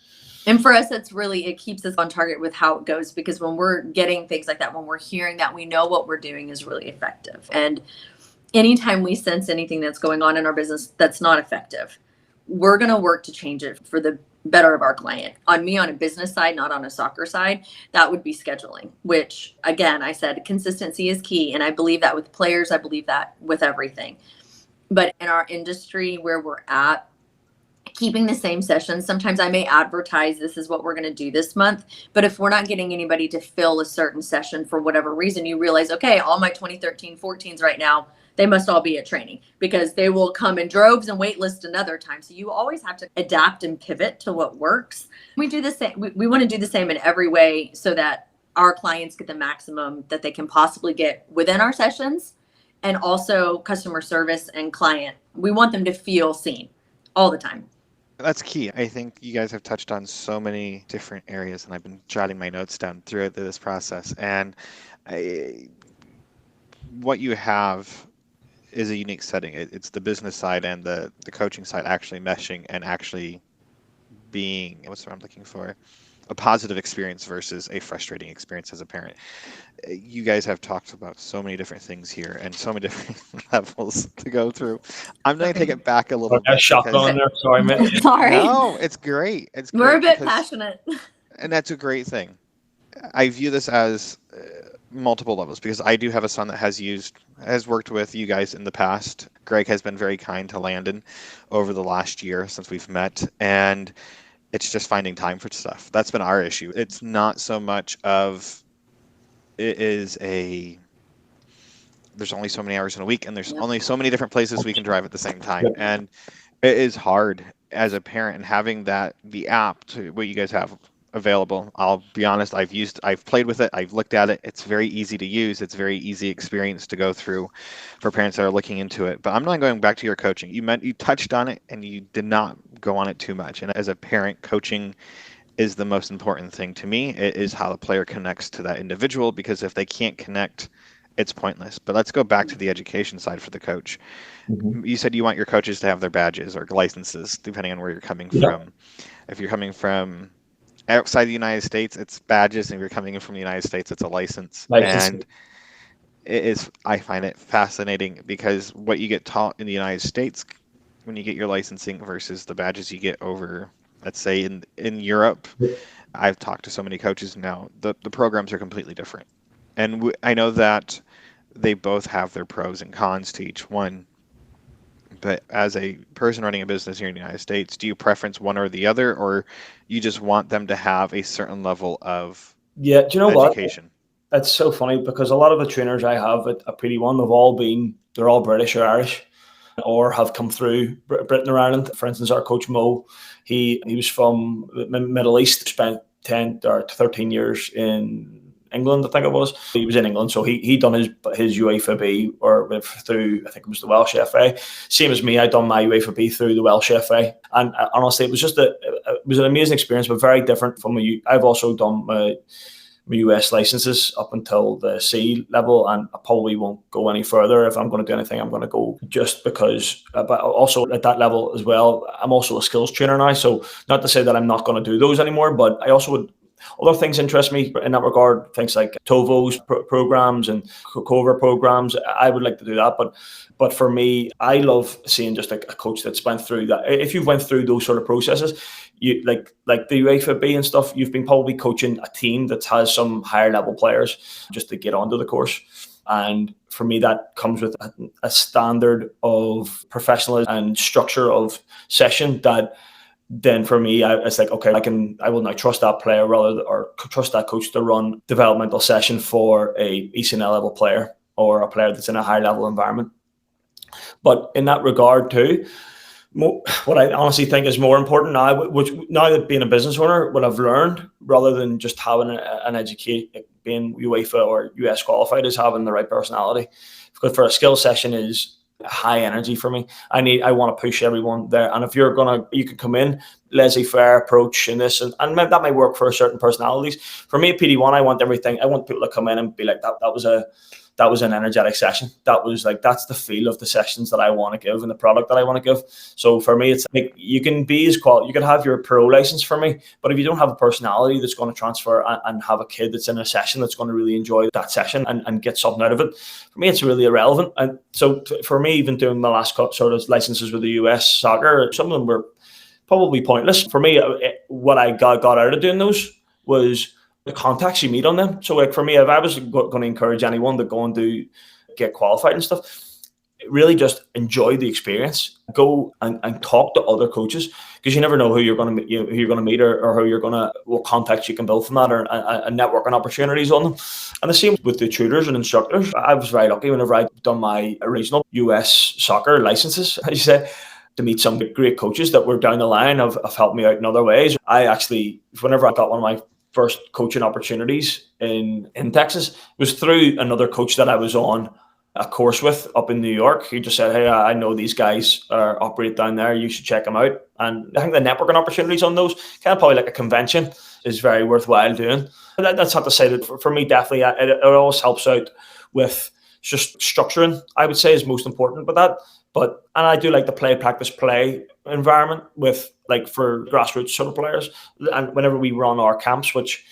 And for us, it keeps us on target with how it goes, because when we're getting things like that, when we're hearing that, we know what we're doing is really effective. And anytime we sense anything that's going on in our business that's not effective, we're going to work to change it for the better of our client. On me, on a business side, not on a soccer side, that would be scheduling, which again, I said consistency is key. And I believe that with players, I believe that with everything. But in our industry where we're at, keeping the same sessions, sometimes I may advertise this is what we're going to do this month. But if we're not getting anybody to fill a certain session for whatever reason, you realize, okay, all my 2013 14s right now, they must all be at training, because they will come in droves and wait list another time. So you always have to adapt and pivot to what works. We do the same. We want to do the same in every way so that our clients get the maximum that they can possibly get within our sessions, and also customer service and client. We want them to feel seen all the time. That's key. I think you guys have touched on so many different areas, and I've been jotting my notes down throughout this process. And what you have is a unique setting. It's the business side and the coaching side actually meshing and actually being, what's the word I'm looking for? A positive experience versus a frustrating experience as a parent. You guys have talked about so many different things here and so many different levels to go through. I'm going to take it back a little bit. Shotgun there. Sorry, man. Sorry. No, it's great. We're a bit passionate. And that's a great thing. I view this as multiple levels, because I do have a son that has worked with you guys in the past. Gregg has been very kind to Landon over the last year since we've met, and it's just finding time for stuff. That's been our issue. It's not so much of there's only so many hours in a week, and there's only so many different places we can drive at the same time. And it is hard as a parent, and having the app to what you guys have available. I'll be honest, I've played with it, I've looked at it. It's very easy to use. It's very easy experience to go through for parents that are looking into it. But I'm not going back to your coaching. You touched on it and you did not go on it too much. And as a parent, coaching is the most important thing to me. It is how the player connects to that individual, because if they can't connect, it's pointless. But let's go back to the education side for the coach. Mm-hmm. You said you want your coaches to have their badges or licenses, depending on where you're coming from. If you're coming from outside the United States, it's badges, and if you're coming in from the United States, it's a license. And I find it fascinating, because what you get taught in the United States when you get your licensing versus the badges you get over, let's say in Europe. I've talked to so many coaches now. The programs are completely different. And I know that they both have their pros and cons to each one. But as a person running a business here in the United States, do you preference one or the other, or you just want them to have a certain level of do you know education? What? It's so funny, because a lot of the trainers I have at PD1, they're all British or Irish, or have come through Britain or Ireland. For instance, our coach Mo, he was from the Middle East, spent 10 or 13 years in England, I think it was. He was in England, so he done his UEFA B or through, I think it was the Welsh FA. Same as me, I done my UEFA B through the Welsh FA, and honestly, it was just it was an amazing experience, but very different from I've also done my US licenses up until the C level, and I probably won't go any further. If I'm going to do anything, I'm going to go just because. But also at that level as well, I'm also a skills trainer now, so not to say that I'm not going to do those anymore, but I also would. Other things interest me in that regard, things like TOVO's programs and COVER programs. I would like to do that, but for me, I love seeing just like a coach that's went through that. If you've went through those sort of processes, you like the UEFA B and stuff, you've been probably coaching a team that has some higher level players just to get onto the course. And for me, that comes with a standard of professionalism and structure of session that. Then for me, it's like, okay, I will now trust that player or trust that coach to run developmental session for a ECNL level player or a player that's in a high level environment. But in that regard too, what I honestly think is more important now, which now that being a business owner, what I've learned, rather than just having an being UEFA or US qualified is having the right personality. Because for a skill session is high energy for me. I want to push everyone there. And if you can come in, laissez-faire approach in this, and that might work for certain personalities. For me at PD1, I want people to come in and be like, that was an energetic session. That's the feel of the sessions that I want to give and the product that I want to give. So for me, it's like you can have your pro license for me, but if you don't have a personality that's going to transfer and have a kid that's in a session that's going to really enjoy that session and get something out of it, for me, it's really irrelevant. And so for me, even doing my last sort of licenses with the US soccer, some of them were probably pointless. For me, what I got out of doing those was the contacts you meet on them. So like for me, if I was going to encourage anyone to go and get qualified and stuff, really just enjoy the experience. Go and talk to other coaches, because you never know who you're going to meet or what contacts you can build from that, or networking opportunities on them. And the same with the tutors and instructors. I was very lucky whenever I'd done my original US soccer licenses, as you say, to meet some great coaches that were down the line have helped me out in other ways. I actually, whenever I got one of my first coaching opportunities in Texas, was through another coach that I was on a course with up in New York. He just said, hey, I know these guys operate down there. You should check them out. And I think the networking opportunities on those, kind of probably like a convention, is very worthwhile doing. That's not to say that for me, definitely, it always helps out with just structuring, I would say, is most important with that. And I do like the play, practice, play environment for grassroots sort of players. And whenever we run our camps, which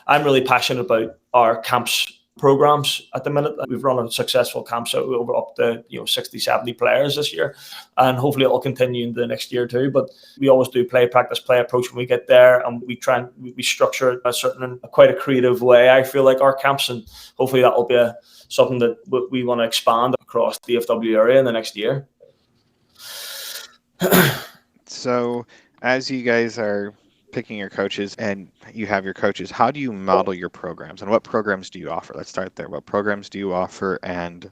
I'm really passionate about our camps programs at the minute. We've run a successful camp over up to 60, 70 players this year, and hopefully it'll continue in the next year too. But we always do play, practice, play approach when we get there, and we structure it quite a creative way. I feel like our camps, and hopefully that will be something that we want to expand across the DFW area in the next year. So as you guys are picking your coaches and you have your coaches, how do you model your programs, and what programs do you offer? Let's start there. What programs do you offer, and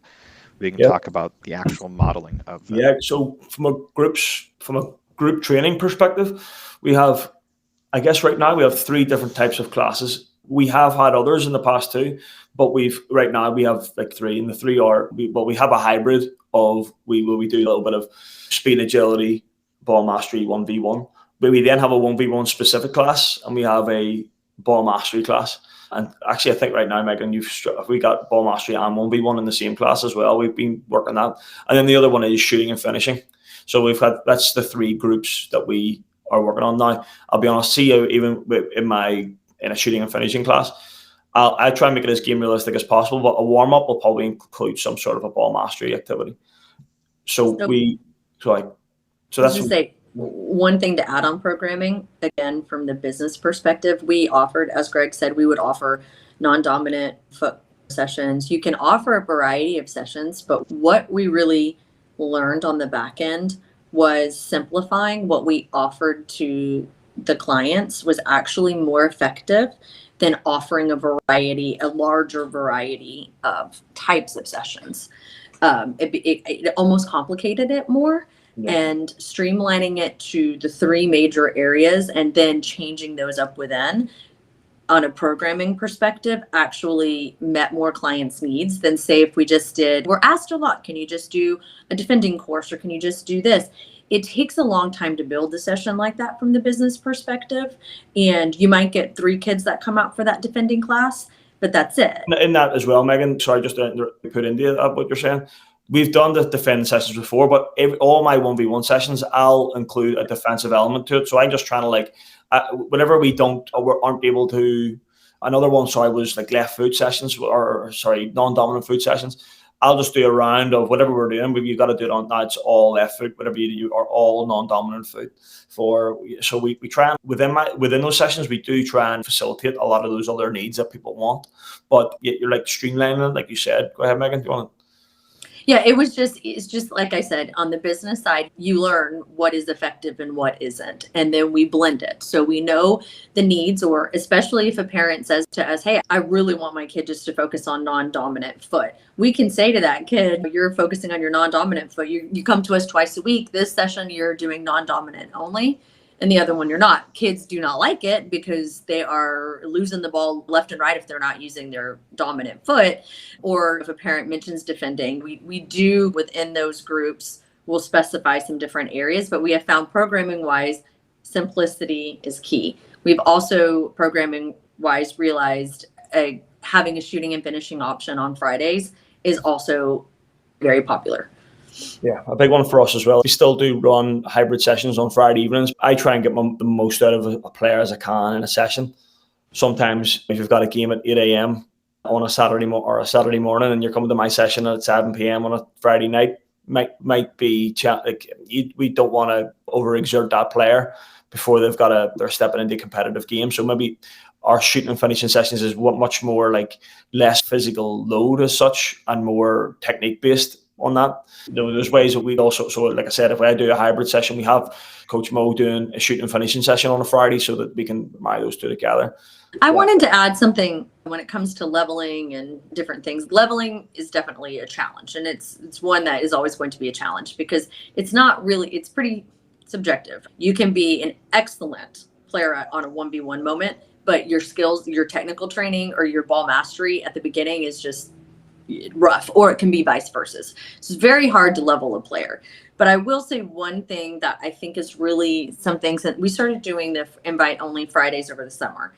we can talk about the actual modeling of them. Yeah, so from a group training perspective, we have, I guess right now we have 3 different types of classes. We have had others in the past too, but right now we have like 3, and the 3 we have a hybrid of we do a little bit of speed, agility, ball mastery, 1v1. But we then have a 1v1 specific class, and we have a ball mastery class. And actually, I think right now, Megan, we got ball mastery and 1v1 in the same class as well. We've been working that. And then the other one is shooting and finishing. So that's the 3 groups that we are working on now. I'll be honest, even in a shooting and finishing class, I try and make it as game realistic as possible, but a warm-up will probably include some sort of a ball mastery activity. One thing to add on programming, again, from the business perspective, we offered, as Gregg said, we would offer non-dominant foot sessions. You can offer a variety of sessions, but what we really learned on the back end was simplifying what we offered to the clients was actually more effective than offering a larger variety of types of sessions. It almost complicated it more. Yeah. And streamlining it to the 3 major areas and then changing those up within on a programming perspective actually met more clients' needs than, say, if we're asked a lot, can you just do a defending course, or can you just do this? It takes a long time to build a session like that from the business perspective. And you might get 3 kids that come out for that defending class, but that's it. In that as well, Megan, sorry, just to put into what you're saying. We've done the defense sessions before, but all my 1v1 sessions, I'll include a defensive element to it. So I'm just trying to whenever we don't or aren't able to, another one, was like left foot sessions non-dominant foot sessions. I'll just do a round of whatever we're doing. You've got to do it on that. It's all left foot, whatever you do, or all non-dominant foot. So we try and within those sessions, we do try and facilitate a lot of those other needs that people want. But you're like streamlining it, like you said. Go ahead, Megan. Do you want to? Yeah, it's just like I said, on the business side, you learn what is effective and what isn't, and then we blend it. So we know the needs, or especially if a parent says to us, hey, I really want my kid just to focus on non-dominant foot. We can say to that kid, you're focusing on your non-dominant foot. You come to us twice a week. This session, you're doing non-dominant only. and the other one you're not. Kids do not like it because they are losing the ball left and right if they're not using their dominant foot, or if a parent mentions defending. We do within those groups, we'll specify some different areas, but we have found programming wise, simplicity is key. We've also programming wise realized having a shooting and finishing option on Fridays is also very popular. Yeah, a big one for us as well. We still do run hybrid sessions on Friday evenings. I try and get the most out of a player as I can in a session. Sometimes if you've got a game at 8 a.m. on a Saturday morning and you're coming to my session at 7 p.m. on a Friday night, might be we don't want to overexert that player before they're stepping into a competitive game. So maybe our shooting and finishing sessions is much more like less physical load as such and more technique based on that. There's ways that we also, so like I said, if I do a hybrid session, we have Coach Mo doing a shooting and finishing session on a Friday so that we can marry those two together. I wanted to add something when it comes to leveling and different things. Leveling is definitely a challenge, and it's one that is always going to be a challenge because it's pretty subjective. You can be an excellent player on a 1v1 moment, but your skills, your technical training or your ball mastery at the beginning is just rough, or it can be vice versa. So it's very hard to level a player. But I will say one thing that I think is really some things that we started doing the invite only Fridays over the summer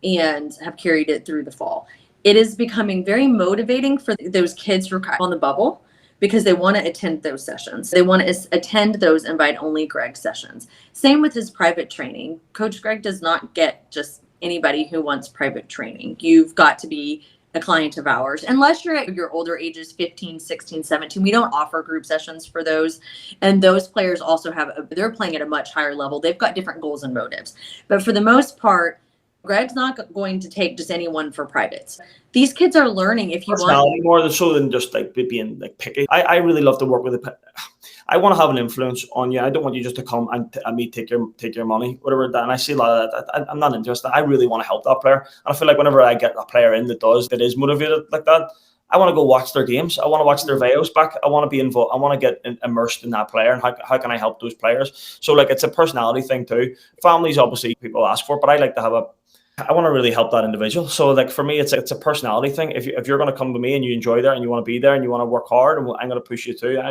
and have carried it through the fall. It is becoming very motivating for those kids who are on the bubble because they want to attend those sessions. They want to attend those invite only Gregg sessions. Same with his private training. Coach Gregg does not get just anybody who wants private training. You've got to be a client of ours, unless you're at your older ages, 15, 16, 17. We don't offer group sessions for those. And those players also they're playing at a much higher level. They've got different goals and motives. But for the most part, Gregg's not going to take just anyone for privates. These kids are learning if you want more so than just like being like picky. I really love to work with I want to have an influence on you. I don't want you just to come and me take your money, whatever. And I see a lot of that. I'm not interested. I really want to help that player. And I feel like whenever I get a player in that is motivated like that, I want to go watch their games. I want to watch their videos back. I want to be involved. I want to get immersed in that player and how can I help those players? So like it's a personality thing too. Families obviously people ask for, but I like to have I want to really help that individual. So like for me, it's a personality thing. If you're going to come to me and you enjoy there and you want to be there and you want to work hard, and I'm going to push you too.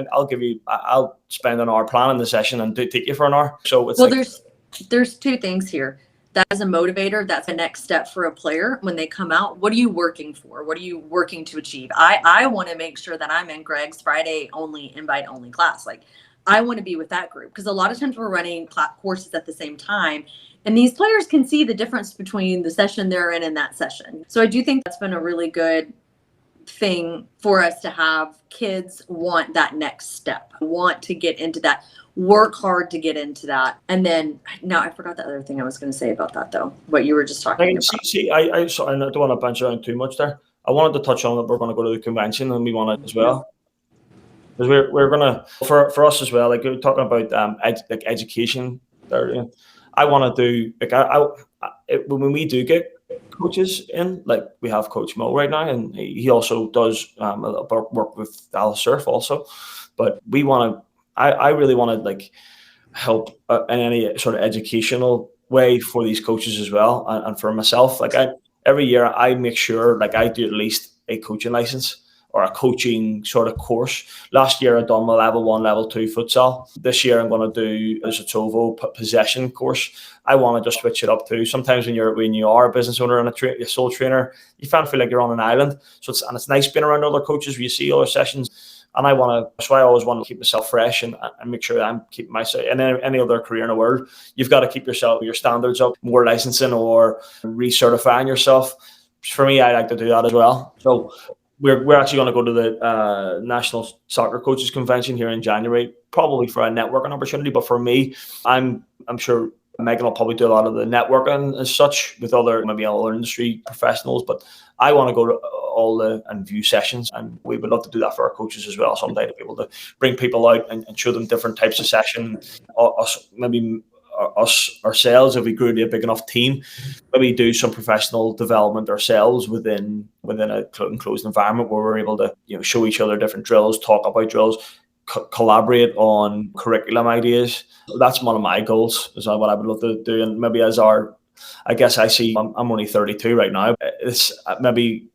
I'll spend an hour planning the session and take you for an hour. So it's there's two things here. That is a motivator. That's the next step for a player when they come out. What are you working for? What are you working to achieve? I want to make sure that I'm in Gregg's Friday only invite only class. Like I want to be with that group because a lot of times we're running courses at the same time. And these players can see the difference between the session they're in and that session. So I do think that's been a really good thing for us to have kids want that next step, want to get into that, work hard to get into that. And then now I forgot the other thing I was going to say about that though, what you were just talking about. I don't want to bounce around too much there. I wanted to touch on that we're going to go to the convention and we want to as well. Because we're going to, for us as well, like we're talking about education there. I want to do when we do get coaches in, like we have Coach Mo right now, and he also does work with Al Surf also. But we want to. I really want to like help in any sort of educational way for these coaches as well, and for myself. Like every year, I make sure like I do at least a coaching license or a coaching sort of course. Last year I done my level 1, level 2 futsal. This year I'm going to do a Tovo possession course. I want to just switch it up too. Sometimes when you are a business owner and a sole trainer, you can't feel like you're on an island. So it's nice being around other coaches where you see other sessions. And I always want to keep myself fresh and make sure that I'm keeping myself. And any other career in the world, you've got to keep your standards up, more licensing or recertifying yourself. For me, I like to do that as well. So we're actually going to go to the National Soccer Coaches Convention here in January, probably for a networking opportunity. But for me, I'm sure Megan will probably do a lot of the networking as such with other industry professionals. But I want to go to all the and view sessions, and we would love to do that for our coaches as well someday, to be able to bring people out and show them different types of session. Us ourselves, if we grew to a big enough team, maybe do some professional development ourselves within a enclosed environment where we're able to show each other different drills, talk about drills, collaborate on curriculum ideas. That's one of my goals, is what I would love to do. And maybe I guess I see, I'm only 32 right now. It's maybe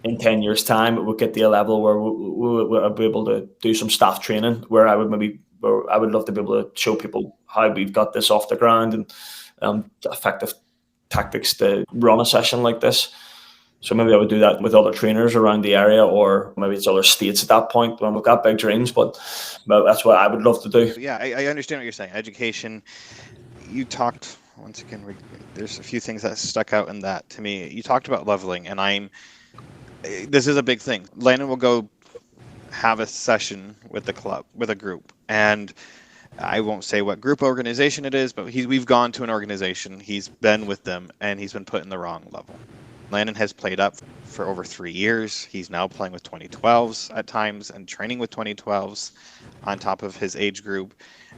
in 10 years' time, it would get to a level where we'll be able to do some staff training, where I would love to be able to show people how we've got this off the ground and effective tactics to run a session like this. So maybe I would do that with other trainers around the area, or maybe it's other states at that point when we've got big dreams, but that's what I would love to do. Yeah, I understand what you're saying. Education, you talked, once again, there's a few things that stuck out in that to me. You talked about leveling, and this is a big thing. Landon will go have a session with the club, with a group, and I won't say what group organization it is, but we've gone to an organization, he's been with them, and he's been put in the wrong level. Landon has played up for over 3 years. He's now playing with 2012s at times and training with 2012s on top of his age group.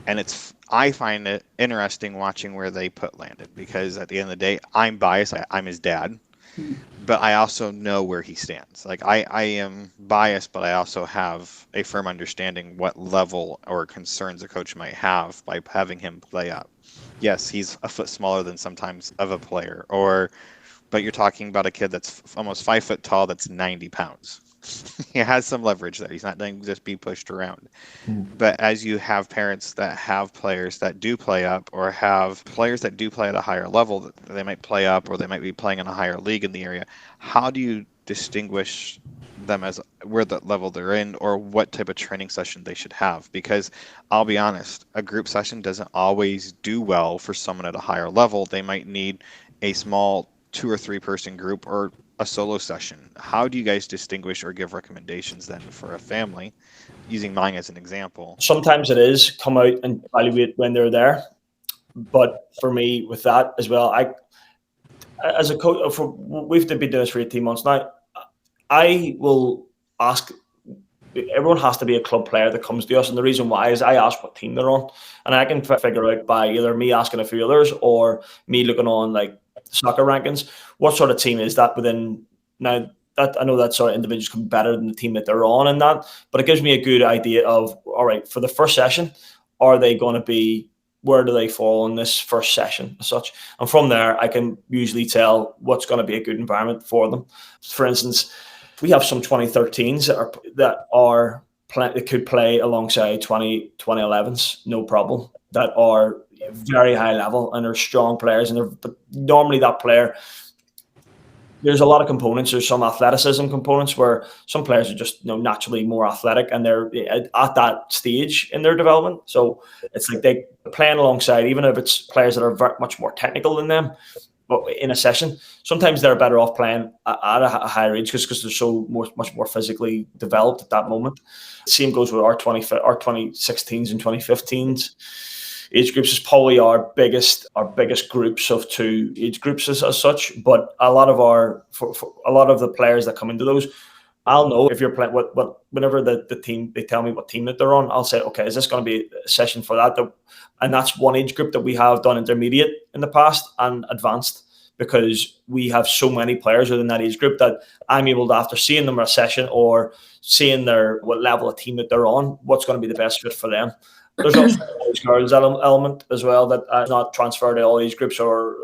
And I find it interesting watching where they put Landon, because at the end of the day, I'm biased. I'm his dad, but I also know where he stands. Like I am biased, but I also have a firm understanding what level or concerns a coach might have by having him play up. Yes, he's a foot smaller than sometimes of a player, but you're talking about a kid that's almost 5 foot tall, that's 90 pounds. He has some leverage there. He's not going to just be pushed around. But as you have parents that have players that do play up, or have players that do play at a higher level, that they might play up, or they might be playing in a higher league in the area, how do you distinguish them as where the level they're in, or what type of training session they should have? Because I'll be honest, a group session doesn't always do well for someone at a higher level. They might need a small 2 or 3 person group, or a solo session. How do you guys distinguish or give recommendations then for a family, using mine as an example? Sometimes it is come out and evaluate when they're there, but for me with that as well, as a coach, we've been doing this for 18 months now, I will ask, everyone has to be a club player that comes to us, and the reason why is I ask what team they're on, and I can figure out by either me asking a few others or me looking on like soccer rankings, what sort of team is that within. Now that I know that sort of individuals can be better than the team that they're on, and that, but it gives me a good idea of, all right, for the first session, are they going to be, where do they fall in this first session as such? And from there, I can usually tell what's going to be a good environment for them. For instance, we have some 2013s that could play alongside 2011s, no problem, that are very high level and are strong players, but normally that player, there's a lot of components. There's some athleticism components where some players are just naturally more athletic, and they're at that stage in their development. So it's like they playing alongside, even if it's players that are very much more technical than them, but in a session, sometimes they're better off playing at a higher age because they're so much more physically developed at that moment. Same goes with our 2016s and 2015s. Age groups is probably our biggest groups of 2 age groups as such. But a lot of a lot of the players that come into those, I'll know if you're playing whenever the team, they tell me what team that they're on, I'll say, okay, is this going to be a session for that? And that's one age group that we have done intermediate in the past and advanced, because we have so many players within that age group that I'm able to, after seeing them in a session or seeing what level of team that they're on, what's going to be the best fit for them. There's also boys girls element as well that is not transferred to all age groups or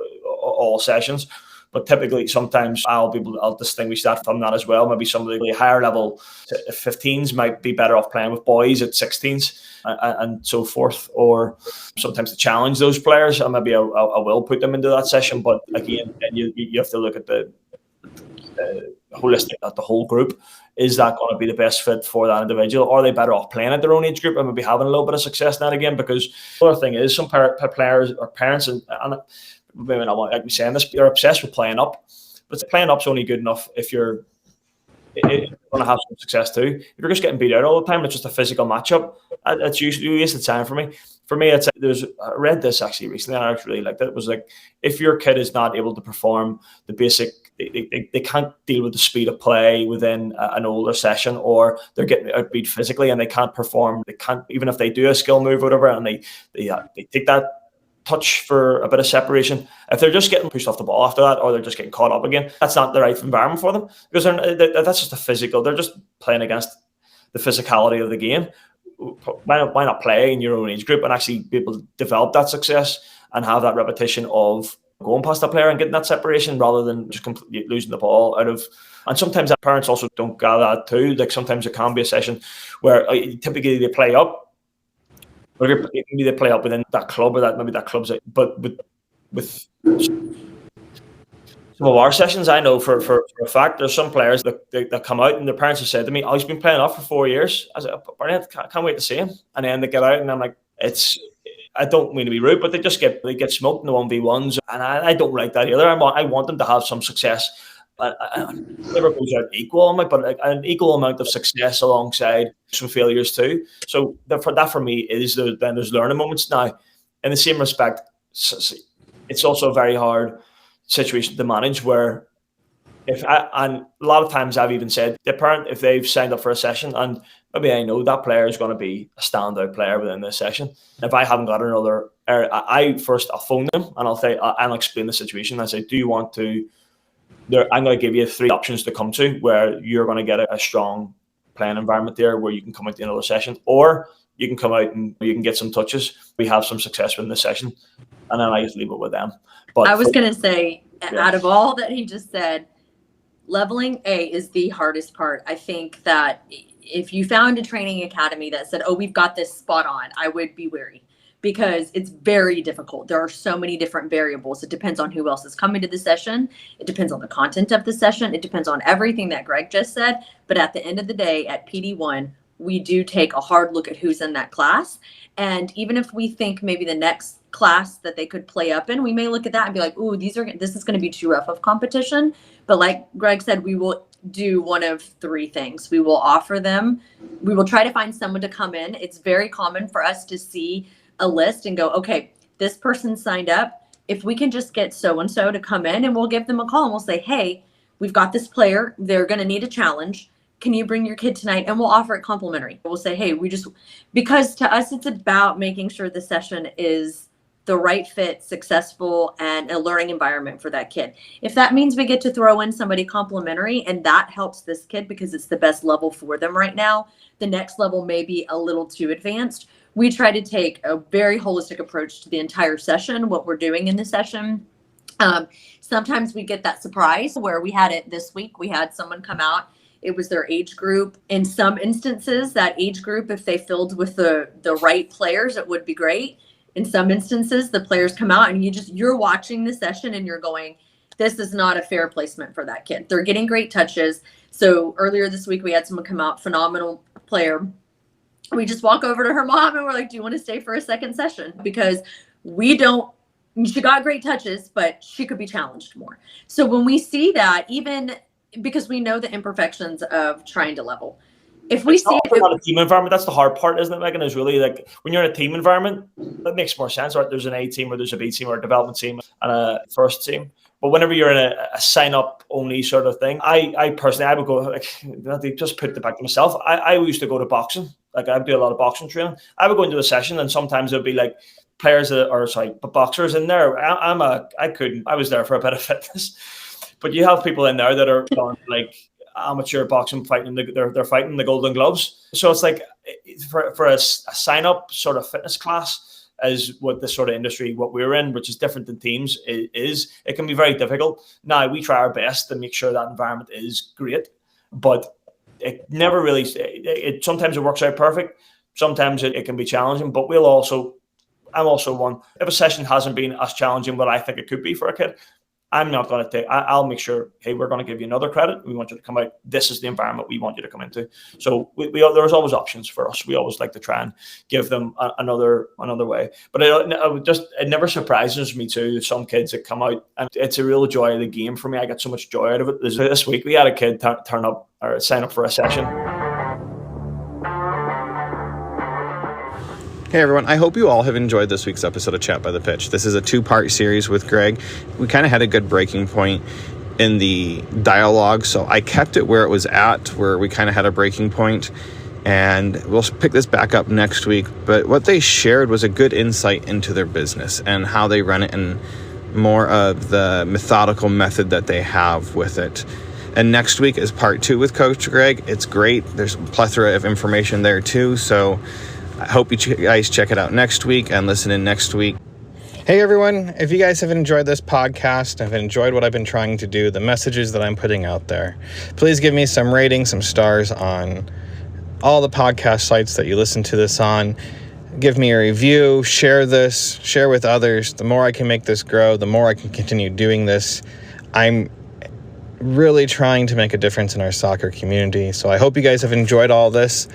all sessions, but typically sometimes I'll distinguish that from that as well. Maybe some of the higher level 15s might be better off playing with boys at 16s and so forth, or sometimes to challenge those players, and maybe I will put them into that session. But again, you have to look at the holistic, at the whole group. Is that going to be the best fit for that individual? Are they better off playing at their own age group and maybe having a little bit of success now and again? Because the other thing is, some players or parents, and maybe I won't like me saying this, you're obsessed with playing up. But playing up's only good enough if you're going to have some success too. If you're just getting beat out all the time, it's just a physical matchup. It's usually a waste of time for me. For me, I read this actually recently, and I actually really liked it. It was like, if your kid is not able to perform the basic, they can't deal with the speed of play within an older session, or they're getting outbeat physically and they can't perform. They can't, even if they do a skill move or whatever, and they take that touch for a bit of separation. If they're just getting pushed off the ball after that, or they're just getting caught up again, that's not the right environment for them, because that's just a physical. They're just playing against the physicality of the game. why not play in your own age group and actually be able to develop that success and have that repetition of going past the player and getting that separation rather than just completely losing the ball out of. And sometimes that parents also don't gather that too. Like sometimes it can be a session where typically they play up, or maybe they play up within that club or that maybe that club's. But with some of our sessions, I know for a fact, there's some players that come out and their parents have said to me, "Oh, he's been playing up for 4 years." I was like, "Brilliant, can't wait to see him." And then they get out and I'm like, I don't mean to be rude, but they get smoked in the 1v1s, and I don't like that either. I want them to have some success. I never goes out equal, but an equal amount of success alongside some failures too. So that for me is then there's learning moments. Now, in the same respect, it's also a very hard situation to manage where and a lot of times I've even said the parent, if they've signed up for a session and maybe I know that player is going to be a standout player within this session, if I haven't got another, I'll phone them and I'll explain the situation. I say, do you want to? I'm going to give you 3 options to come to where you're going to get a strong playing environment there where you can come out to another session, or you can come out and you can get some touches. We have some success within the session, and then I just leave it with them. But I was going to say, out of all that he just said, leveling A is the hardest part. I think that if you found a training academy that said, "Oh, we've got this spot on," I would be wary because it's very difficult. There are so many different variables. It depends on who else is coming to the session. It depends on the content of the session. It depends on everything that Gregg just said. But at the end of the day, at PD1, we do take a hard look at who's in that class. And even if we think maybe the next class that they could play up in, we may look at that and be like, "Ooh, this is going to be too rough of competition." But like Gregg said, we will do one of 3 things. We will try to find someone to come in. It's very common for us to see a list and go, "Okay, this person signed up. If we can just get so-and-so to come in," and we'll give them a call and we'll say, "Hey, we've got this player. They're going to need a challenge. Can you bring your kid tonight?" And we'll offer it complimentary. We'll say, "Hey, because to us, it's about making sure the session is the right fit, successful, and a learning environment for that kid. If that means we get to throw in somebody complimentary and that helps this kid because it's the best level for them right now, the next level may be a little too advanced." We try to take a very holistic approach to the entire session, what we're doing in the session. Sometimes we get that surprise where we had it this week. We had someone come out. It was their age group. In some instances, that age group, if they filled with the right players, it would be great. In some instances, the players come out and you're watching the session and you're going, "This is not a fair placement for that kid." They're getting great touches. So earlier this week, we had someone come out, phenomenal player. We just walk over to her mom and we're like, "Do you want to stay for a second session?" Because she got great touches, but she could be challenged more. So when we see that, even because we know the imperfections of trying to level, if we see not a team environment, that's the hard part, isn't it, Megan? Is really like when you're in a team environment, that makes more sense, right? There's an A team or there's a B team or a development team and a first team. But whenever you're in a sign-up only sort of thing, I personally, I would go, like, just put it back to myself. I used to go to boxing. Like, I do a lot of boxing training. I would go into a session and sometimes it would be like boxers in there. I was there for a bit of fitness. But you have people in there that are like amateur boxing fighting. They're fighting the Golden Gloves. So it's like for a sign-up sort of fitness class, is what the sort of industry what we're in, which is different than teams, is it can be very difficult. Now we try our best to make sure that environment is great, but it never really. Sometimes it works out perfect. Sometimes it can be challenging. But I'm also one. If a session hasn't been as challenging what I think it could be for a kid, I'm not going to take. I'll make sure. Hey, we're going to give you another credit. We want you to come out. This is the environment we want you to come into. So there's always options for us. We always like to try and give them another way. But it never surprises me too. Some kids that come out, and it's a real joy of the game for me. I get so much joy out of it. This week we had a kid turn up or sign up for a session. Hey everyone, I hope you all have enjoyed this week's episode of Chat by the Pitch. This is a 2-part series with Gregg. We kind of had a good breaking point in the dialogue, so I kept it where it was at, where we kind of had a breaking point, and we'll pick this back up next week. But what they shared was a good insight into their business and how they run it and more of the methodical method that they have with it. And next week is part 2 with Coach Gregg. It's great. There's a plethora of information there too. So I hope you guys check it out next week and listen in next week. Hey everyone, if you guys have enjoyed this podcast, have enjoyed what I've been trying to do, the messages that I'm putting out there, please give me some ratings, some stars on all the podcast sites that you listen to this on. Give me a review, share this, share with others. The more I can make this grow, the more I can continue doing this. I'm really trying to make a difference in our soccer community. So I hope you guys have enjoyed all this.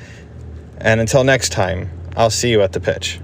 And until next time, I'll see you at the pitch.